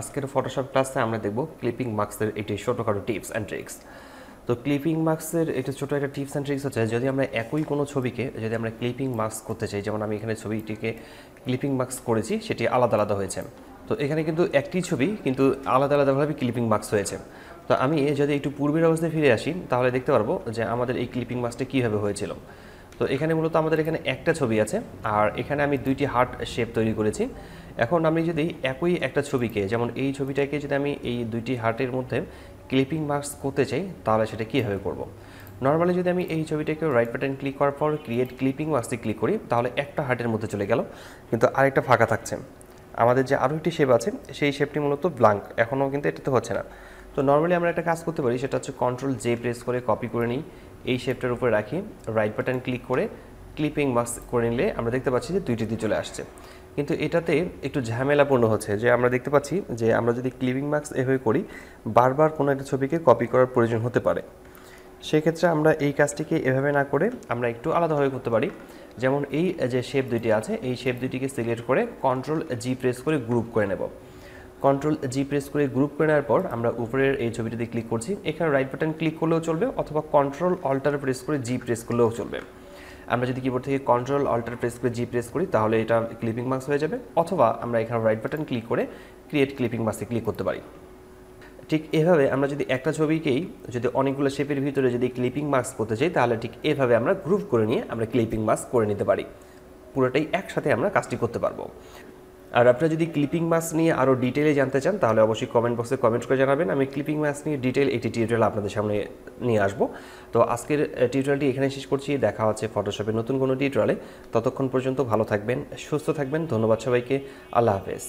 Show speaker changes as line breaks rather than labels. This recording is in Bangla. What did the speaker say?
আজকের ফটোশপ ক্লাসে আমরা দেখব ক্লিপিং মাস্কের একটি ছোটখাটো টিপস অ্যান্ড ট্রিক্স। তো ক্লিপিং মাস্কের এটা ছোট একটা টিপস অ্যান্ড ট্রিক্স হচ্ছে, যদি আমরা একই কোনো ছবিকে যদি আমরা ক্লিপিং মাস্ক করতে চাই, যেমন আমি এখানে ছবিটিকে ক্লিপিং মাস্ক করেছি, সেটি আলাদা আলাদা হয়েছে। তো এখানে কিন্তু একটি ছবি কিন্তু আলাদা আলাদাভাবে ক্লিপিং মাস্ক হয়েছে। তো আমি যদি একটু পূর্বের অবস্থায় ফিরে আসি, তাহলে দেখতে পারবো যে আমাদের এই ক্লিপিং মাস্কটা কীভাবে হয়েছিল। তো এখানে মূলত আমাদের এখানে একটা ছবি আছে, আর এখানে আমি দুইটি হার্ট শেপ তৈরি করেছি। এখন আমি যদি একই একটা ছবিকে, যেমন এই ছবিটাকে যদি আমি এই দুইটি হার্টের মধ্যে ক্লিপিং মাস্ক করতে চাই, তাহলে সেটা কীভাবে করব। নর্মালি যদি আমি এই ছবিটাকে রাইট বাটন ক্লিক করার পর ক্রিয়েট ক্লিপিং মাস্কে ক্লিক করি, তাহলে একটা হার্টের মধ্যে চলে গেল, কিন্তু আরেকটা ফাঁকা থাকছে। আমাদের যে আরও একটি শেপ আছে, সেই শেপটি মূলত ব্ল্যাঙ্ক, এখনও কিন্তু এটাতে হচ্ছে না। তো নর্মালি আমরা একটা কাজ করতে পারি, সেটা হচ্ছে কন্ট্রোল জে প্রেস করে কপি করে নিই, এই শেপটার উপরে রাখি, রাইট বাটন ক্লিক করে ক্লিপিং মাস্ক করে নিলে আমরা দেখতে পাচ্ছি যে দুইটি দিয়ে চলে আসছে। কিন্তু এটাতে একটু ঝামেলাপূর্ণ হচ্ছে, যে আমরা দেখতে পাচ্ছি যে আমরা যদি ক্লিপিং মাস্ক এভাবে করি, বারবার কোনো একটা ছবিকে কপি করার প্রয়োজন হতে পারে। সেক্ষেত্রে আমরা এই কাজটিকে এভাবে না করে আমরা একটু আলাদাভাবে করতে পারি। যেমন এই যে শেপ দুইটি আছে, এই শেপ দুইটিকে সিলেক্ট করে কন্ট্রোল জি প্রেস করে গ্রুপ করে নেব। কন্ট্রোল জি প্রেস করে গ্রুপ করে নেওয়ার পর আমরা উপরের এই ছবিটিতে ক্লিক করছি, এখানে রাইট বাটন ক্লিক করলেও চলবে, অথবা কন্ট্রোল অল্টার প্রেস করে জি প্রেস করলেও চলবে। আমরা যদি কিবোর্ড থেকে কন্ট্রোল অল্টার প্রেস করে জি প্রেস করি, তাহলে এটা ক্লিপিং মাস্ক হয়ে যাবে, অথবা আমরা এখানে রাইট বাটন ক্লিক করে ক্রিয়েট ক্লিপিং মাস্কে ক্লিক করতে পারি। ঠিক এভাবে আমরা যদি একটা ছবিকেই যদি অনেকগুলো শেপের ভিতরে যদি ক্লিপিং মাস্ক করতে চাই, তাহলে ঠিক এভাবে আমরা গ্রুপ করে নিয়ে আমরা ক্লিপিং মাস্ক করে নিতে পারি। পুরোটাই একসাথে আমরা কাজটি করতে পারবো। আর আপনারা যদি ক্লিপিং মাস্ক নিয়ে আরও ডিটেলে জানতে চান, তাহলে অবশ্যই কমেন্ট বক্সে কমেন্ট করে জানাবেন। আমি ক্লিপিং মাস্ক নিয়ে ডিটেল একটি টিউটোরিয়াল আপনাদের সামনে নিয়ে আসবো। তো আজকের টিউটোরিয়ালটি এখানে শেষ করছি। দেখা হচ্ছে ফটোশপের নতুন কোনো টিউটোরিয়ালে। ততক্ষণ পর্যন্ত ভালো থাকবেন, সুস্থ থাকবেন। ধন্যবাদ সবাইকে। আল্লাহ হাফেজ।